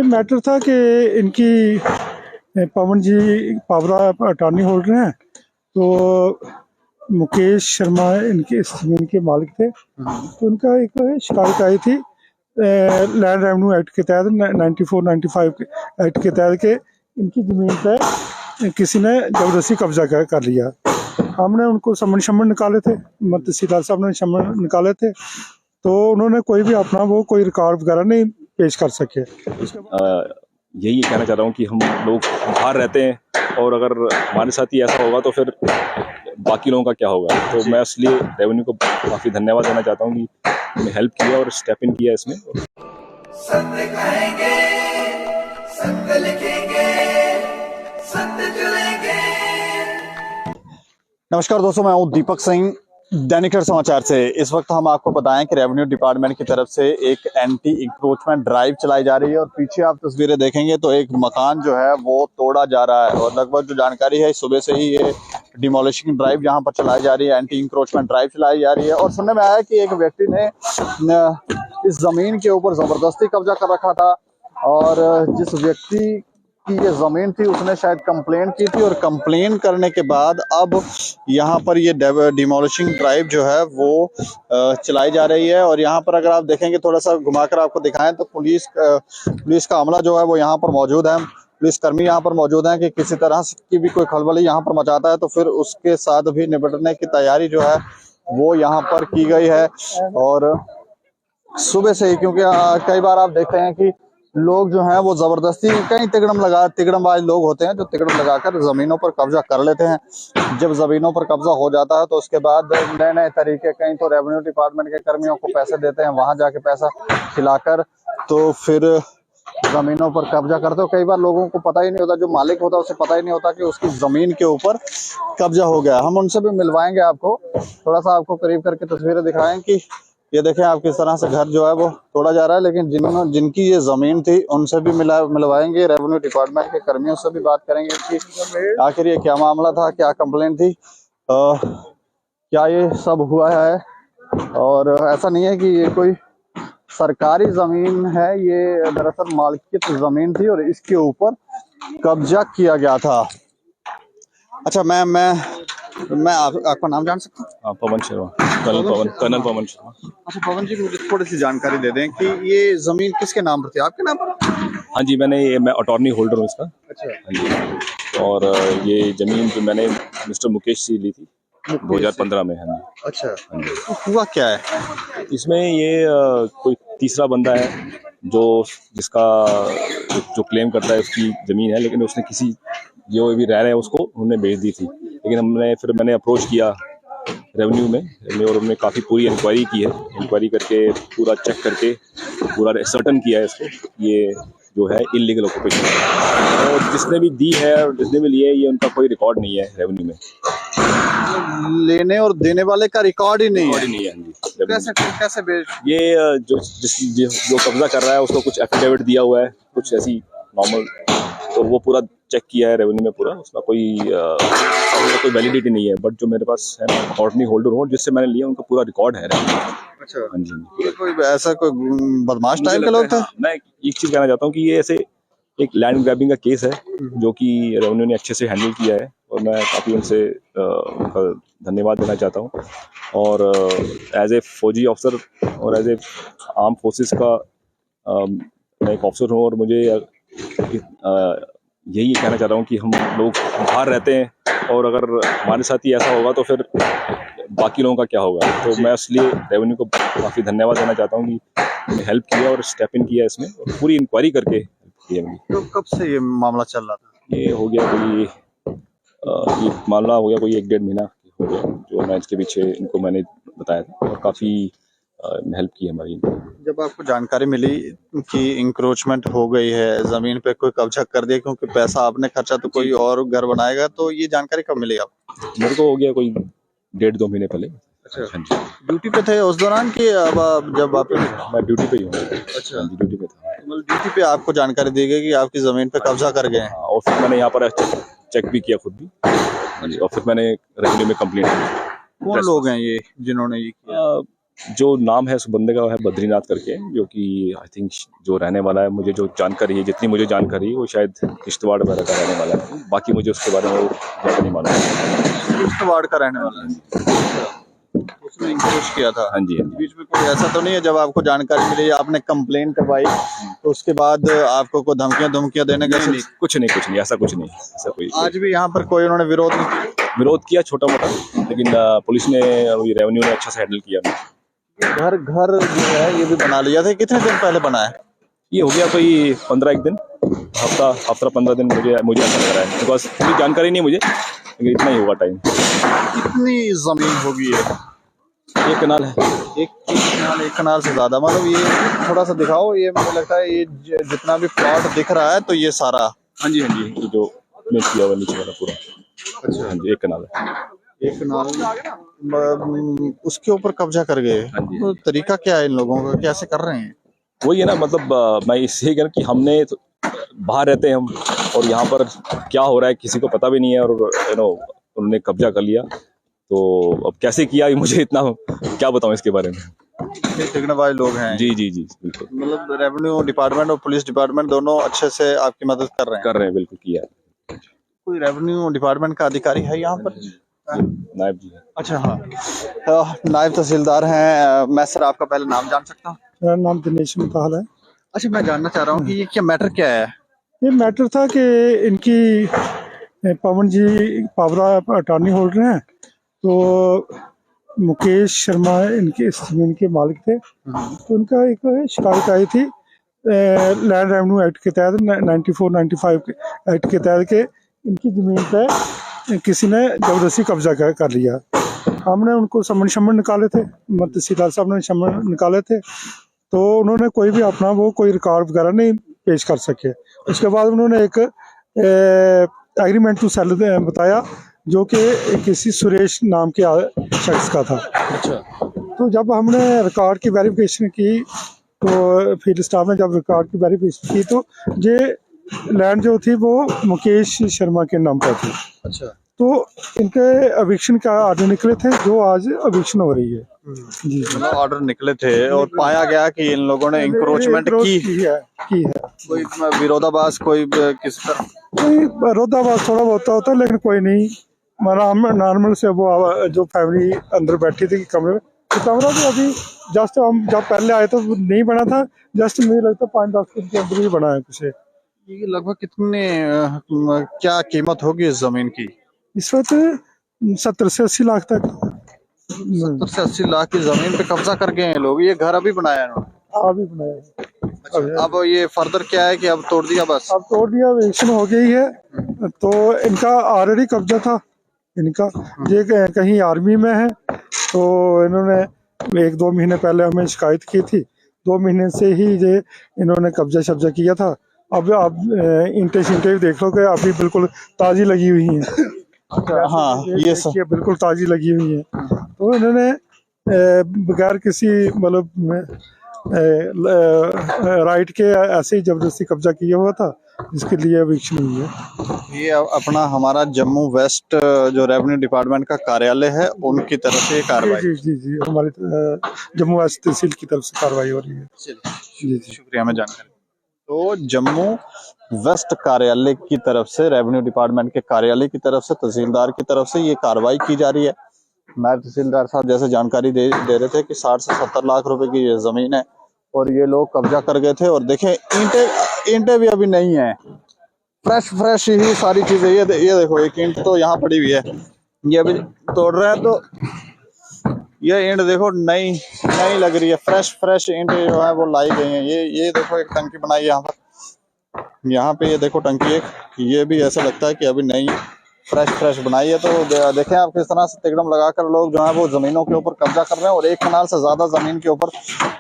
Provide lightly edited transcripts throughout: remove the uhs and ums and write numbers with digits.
Matter था कि इनकी पवन जी पावर अटॉर्नी होल्डर हैं, तो मुकेश शर्मा इनके इस जमीन के मालिक थे। तो उनका एक शिकायत आई थी लैंड रेवेन्यू एक्ट के तहत 94-95 एक्ट के तहत के इनकी ज़मीन पे किसी ने ज़बरदस्ती कब्जा कर लिया। हमने उनको समन निकाले थे, तहसीलदार साहब ने समन निकाले थे, तो उन्होंने कोई भी अपना वो कोई रिकॉर्ड वगैरह नहीं पेश कर सके। यही कहना चाह रहा हूँ कि हम लोग बाहर रहते हैं और अगर हमारे साथ ही ऐसा होगा तो फिर बाकी लोगों का क्या होगा। तो मैं इसलिए रेवेन्यू को काफ़ी धन्यवाद देना चाहता हूँ कि उन्होंने हेल्प किया और स्टेप इन किया इसमें। सत्य कहेंगे, सत्य लिखेंगे, सत्य चलेंगे। नमस्कार दोस्तों, मैं हूं दीपक सिंह, दैनिक समाचार से। इस वक्त हम आपको बताएं कि रेवेन्यू डिपार्टमेंट की तरफ से एक एंटी इंक्रोचमेंट ड्राइव चलाई जा रही है और पीछे आप तस्वीरें देखेंगे तो एक मकान जो है वो तोड़ा जा रहा है। और लगभग जो जानकारी है सुबह से ही ये डिमोलिशिंग ड्राइव यहाँ पर चलाई जा रही है, एंटी इंक्रोचमेंट ड्राइव चलाई जा रही है। और सुनने में आया कि एक व्यक्ति ने इस जमीन के ऊपर जबरदस्ती कब्जा कर रखा था और जिस व्यक्ति की ये जमीन थी उसने शायद कंप्लेंट की थी और कंप्लेन करने के बाद अब यहाँ पर ये डिमोलिशिंग ड्राइव जो है वो चलाई जा रही है। और यहाँ पर अगर आप देखेंगे, थोड़ा सा घुमाकर आपको दिखाएं तो पुलिस का अमला जो है वो यहाँ पर मौजूद है, पुलिस कर्मी यहाँ पर मौजूद हैं कि किसी तरह की भी कोई खलबली यहाँ पर मचाता है तो फिर उसके साथ भी निपटने की तैयारी जो है वो यहाँ पर की गई है। और सुबह से ही, क्योंकि कई बार आप देखते हैं कि लोग जो हैं वो जबरदस्ती कई तिगड़मबाज लोग होते हैं जो तिगड़म लगाकर जमीनों पर कब्जा कर लेते हैं। जब जमीनों पर कब्जा हो जाता है तो उसके बाद नए नए तरीके, कहीं तो रेवेन्यू डिपार्टमेंट के कर्मियों को पैसे देते हैं, वहां जाके पैसा खिलाकर तो फिर जमीनों पर कब्जा करते हो। कई बार लोगों को पता ही नहीं होता, जो मालिक होता है उसे पता ही नहीं होता कि उसकी जमीन के ऊपर कब्जा हो गया। हम उनसे भी मिलवाएंगे आपको, थोड़ा सा आपको करीब करके तस्वीरें दिखाएं कि ये देखें आप किस तरह से घर जो है वो तोड़ा जा रहा है। लेकिन जिनकी ये जमीन थी उनसे भी मिलवाएंगे, रेवेन्यू डिपार्टमेंट के कर्मियों से भी बात करेंगे कि आखिर ये क्या मामला था, क्या कंप्लेंट थी, क्या ये सब हुआ है। और ऐसा नहीं है कि ये कोई सरकारी जमीन है, ये दरअसल मालिकियत जमीन थी और इसके ऊपर कब्जा किया गया था। अच्छा, मैं आपका नाम जान सकता हूँ? पवन शर्मा, कर्नल पवन शर्मा। अच्छा पवन जी, मुझे थोड़ी सी जानकारी दे दें कि ये जमीन किसके नाम पर थी, आपके नाम पर? हाँ जी, मैं अटॉर्नी होल्डर हूँ इसका। अच्छा। हाँ जी, और ये जमीन जो मैंने मिस्टर मुकेश से ली थी 2015 में। हाँ जी। अच्छा। हाँ जी। तो हुआ क्या है इसमें? ये कोई तीसरा बंदा है जिसका जो क्लेम करता है उसकी जमीन है, लेकिन उसने किसी जो भी रह रहे हैं उसको उन्होंने बेच दी थी। लेकिन मैंने अप्रोच किया रेवेन्यू में और उन्होंने काफ़ी पूरी इंक्वायरी की है। इंक्वायरी करके पूरा चेक करके पूरा सर्टन किया है इसको, ये जो है इलीगल ऑक्यूपेशन है। और जिसने भी दी है और जिसने भी लिए है, ये उनका कोई रिकॉर्ड नहीं है रेवेन्यू में। लेने और देने वाले का रिकॉर्ड ही नहीं है? नहीं है। कैसे बेच? ये जो कब्जा कर रहा है उसको कुछ एफिडेविट दिया हुआ है, कुछ ऐसी नॉर्मल, तो वो पूरा चेक किया है रेवेन्यू में पूरा, उसका कोई वैलिडिटी नहीं है। बट जो मेरे पास है, अटॉर्नी होल्डर हूँ, जिससे मैंने लिया उनका पूरा रिकॉर्ड है रेवेन्यू। अच्छा। हाँ जी। कोई ऐसा कोई बदमाश टाइप के लोग थे? मैं एक चीज कहना चाहता हूँ कि ये ऐसे एक लैंड ग्रैबिंग का केस है जो कि रेवेन्यू ने अच्छे से हैंडल किया है और मैं काफ़ी उनसे उनका धन्यवाद देना चाहता हूँ। और एज ए फौजी अफसर और एज ए आर्म फोर्सेस का मैं एक अफसर हूँ और मुझे यही कहना चाह रहा हूँ कि हम लोग बाहर रहते हैं और अगर हमारे साथ ही ऐसा होगा तो फिर बाकी लोगों का क्या होगा। तो मैं इसलिए रेवेन्यू को काफ़ी धन्यवाद देना चाहता हूँ कि उन्होंने हेल्प किया और स्टेप इन किया इसमें और पूरी इंक्वायरी करके किया। तो कब से ये मामला चल रहा था? ये हो गया कोई ये मामला हो गया कोई 1-1.5 महीना हो गया जो मैं इसके पीछे इनको मैंने बताया था और काफ़ी हेल्प की हमारी। जब आपको जानकारी मिली कि इंक्रोचमेंट हो गई है, जमीन पे कोई कब्जा कर दिया, क्योंकि पैसा आपने खर्चा तो कोई और घर बनाएगा, तो ये जानकारी कब मिली आपको? मेरे को हो गया कोई 1.5-2 महीने पहले। अच्छा। हाँ जी। ड्यूटी पे थे उस दौरान कि अब जब आप? मैं ड्यूटी पे ही हूँ। अच्छा। हाँ जी, ड्यूटी पे था। मतलब ड्यूटी पे आपको जानकारी दी गई कि आपकी जमीन पे कब्जा कर गए हैं? हाँ, और फिर मैंने यहाँ पर चेक भी किया खुद भी। हाँ जी, और फिर मैंने रेवेन्यू में कंप्लेंट की। कौन लोग हैं ये जिन्होंने ये किया? जो नाम है उस बंदे का है बद्रीनाथ करके, जो कि आई थिंक जो रहने वाला है, मुझे जो जानकारी है, जितनी मुझे जानकारी है, वो शायद किश्तवाड़ वगैरह का रहने वाला है। बाकी मुझे उसके बारे में ज़्यादा नहीं मालूम। किश्तवाड़ का रहने वाला है, उसने इंक्रोच किया था। हाँ जी, हाँ जी। बीच में कोई ऐसा तो नहीं है जब आपको जानकारी मिली, आपने कंप्लेन करवाई, तो उसके बाद आपको कोई धमकियां देने का? नहीं, कुछ नहीं, ऐसा कुछ नहीं, ऐसा कोई। आज भी यहाँ पर कोई उन्होंने विरोध किया छोटा मोटा, लेकिन पुलिस ने, रेवेन्यू ने अच्छा से हैंडल किया। घर जो है ये भी बना लिया था। कितने दिन पहले बना है? ये हो गया कोई 15 एक दिन, हफ्ता 15 दिन, मुझे ऐसा लग रहा है, बिकॉज इतनी जानकारी नहीं मुझे, लेकिन इतना ही होगा टाइम। कितनी जमीन होगी ये? 1 कनाल है। एक कनाल से ज्यादा, मतलब ये थोड़ा सा दिखाओ। ये मुझे लगता है ये जितना भी प्लॉट दिख रहा है, तो ये सारा? हाँ जी, ये जो प्लेस किया हुआ नीचे वाला पूरा। अच्छा, हाँ जी, 1 कनाल है। 1 कनाल उसके ऊपर कब्जा कर गए। हाँ जी। तो तरीका क्या है इन लोगों का, कैसे कर रहे हैं? वही है ना, मतलब मैं इससे कह कि हमने तो बाहर रहते हैं हम, और यहाँ पर क्या हो रहा है किसी को पता भी नहीं है, और उन्होंने कब्जा कर लिया। तो अब कैसे किया ये मुझे इतना क्या बताऊं इसके बारे में। ठिकानेबाज लोग हैं। जी, बिल्कुल। मतलब रेवेन्यू डिपार्टमेंट और पुलिस डिपार्टमेंट दोनों अच्छे से आपकी मदद कर रहे हैं? बिल्कुल किया। कोई रेवेन्यू डिपार्टमेंट का अधिकारी है यहाँ पर? नायब जी है। अच्छा, हाँ, नायब तहसीलदार हैं। मैं सर आपका पहले नाम जान सकता हूँ? मेरा नाम दिनेश मुताहल है। अच्छा, मैं जानना चाह रहा हूँ कि ये क्या मैटर क्या है? ये मैटर था कि इनकी पवन जी पावरा अटॉर्नी होल्डर हैं, तो मुकेश शर्मा इनके इस जमीन के मालिक थे। तो उनका एक शिकायत आई थी लैंड रेवेन्यू एक्ट के तहत, 94-95 एक्ट के तहत के इनकी ज़मीन पे किसी ने ज़बरदस्ती कब्जा कर लिया। हमने उनको समन निकाले थे, तहसीलदार साहब ने समन निकाले थे, तो उन्होंने कोई भी अपना कोई रिकॉर्ड वगैरह नहीं पेश कर सके। उसके बाद उन्होंने एक एग्रीमेंट टू सेल बताया, जो कि किसी सुरेश नाम के शख्स का था। अच्छा। तो जब हमने रिकॉर्ड की वेरिफिकेशन की, तो फील्ड स्टाफ ने जब रिकॉर्ड की वेरिफिकेशन की, तो ये लैंड जो थी वो मुकेश शर्मा के नाम पर थी। अच्छा। तो इनके एविक्शन का ऑर्डर निकले थे, जो आज एविक्शन हो रही है। जी, मतलब ऑर्डर निकले थे और पाया गया कि इन लोगों ने इंक्रोचमेंट की है। कोई विरोधाभास, कोई किस तरह? कोई विरोधाभास थोड़ा बहुत होता है, लेकिन कोई नहीं। नॉर्मल से वो जो फैमिली अंदर बैठी थी कमरे में, तो कमरा भी अभी जस्ट हम जब पहले आए तो नहीं बना था, जस्ट मुझे लगता है 5-10 दिन के अंदर ही बना है कुछ। ये लगभग कितने क्या कीमत होगी इस जमीन की? इस वक्त 70 से 80 लाख तक। 70 से 80 लाख की जमीन पे कब्जा कर गए हैं लोग। ये घर अभी बनाया है अभी बनाया है। अच्छा, अब ये फर्दर क्या है कि अब तोड़ दिया? बस अब तोड़ दिया, एविक्शन हो गई है। तो इनका ऑलरेडी कब्जा था इनका। ये कहीं आर्मी में है, तो इन्होंने 1-2 महीने पहले हमें शिकायत की थी। 2 महीने से ही ये इन्होंने कब्जा किया था। अब आप इंटे देख लो कि अभी बिल्कुल ताज़ी लगी हुई हैं। हाँ, ये बिल्कुल ताज़ी लगी हुई है। तो इन्होंने बगैर किसी मतलब राइट के ऐसे ही जबरदस्ती कब्जा किया हुआ था, जिसके लिए एविक्शन हुई है। ये अपना हमारा जम्मू वेस्ट जो रेवेन्यू डिपार्टमेंट का कार्यालय है, उनकी तरफ से कार्रवाई? जी, हमारी जम्मू वेस्ट तहसील की तरफ से कार्रवाई हो रही है। जी, शुक्रिया हमें जानकारी। तो जम्मू वेस्ट कार्यालय की तरफ से, रेवेन्यू डिपार्टमेंट के कार्यालय की तरफ से, तहसीलदार की तरफ से ये कार्रवाई की जा रही है। नायब तहसीलदार साहब जैसे जानकारी दे रहे थे कि 60 से 70 लाख रुपए की ये जमीन है, और ये लोग कब्जा कर गए थे। और देखें, ईंटें भी अभी नहीं है, फ्रेश ही सारी चीजें। ये देखो, एक ईंट तो यहाँ पड़ी हुई है, ये अभी तोड़ रहे हैं। तो ये ईंट देखो नई लग रही है, फ्रेश ईंट जो है वो लाई गई है। ये देखो, एक टंकी बनाई है यहाँ पे ये देखो टंकी एक, ये भी ऐसा लगता है कि अभी नई फ्रेश बनाई है। तो देखें आप किस तरह से तिकड़म लगाकर लोग जो है वो जमीनों के ऊपर कब्जा कर रहे हैं। और 1 कनाल से ज्यादा जमीन के ऊपर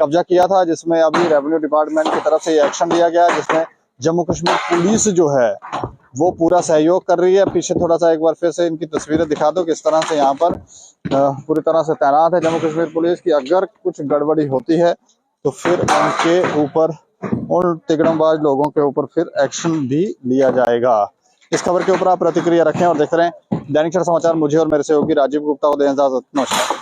कब्जा किया था, जिसमें अभी रेवेन्यू डिपार्टमेंट की तरफ से ये एक्शन लिया गया, जिसमें जम्मू कश्मीर पुलिस जो है वो पूरा सहयोग कर रही है। पीछे थोड़ा सा एक बार फिर से इनकी तस्वीरें दिखा दो, किस तरह से यहाँ पर पूरी तरह से तैनात है जम्मू कश्मीर पुलिस की। अगर कुछ गड़बड़ी होती है तो फिर उनके ऊपर, उन तिकड़मबाज लोगों के ऊपर फिर एक्शन भी लिया जाएगा। इस खबर के ऊपर आप प्रतिक्रिया रखें और देख रहे हैं दैनिक समाचार। मुझे और मेरे सहयोगी राजीव गुप्ता को दें इजाजत। नमस्कार।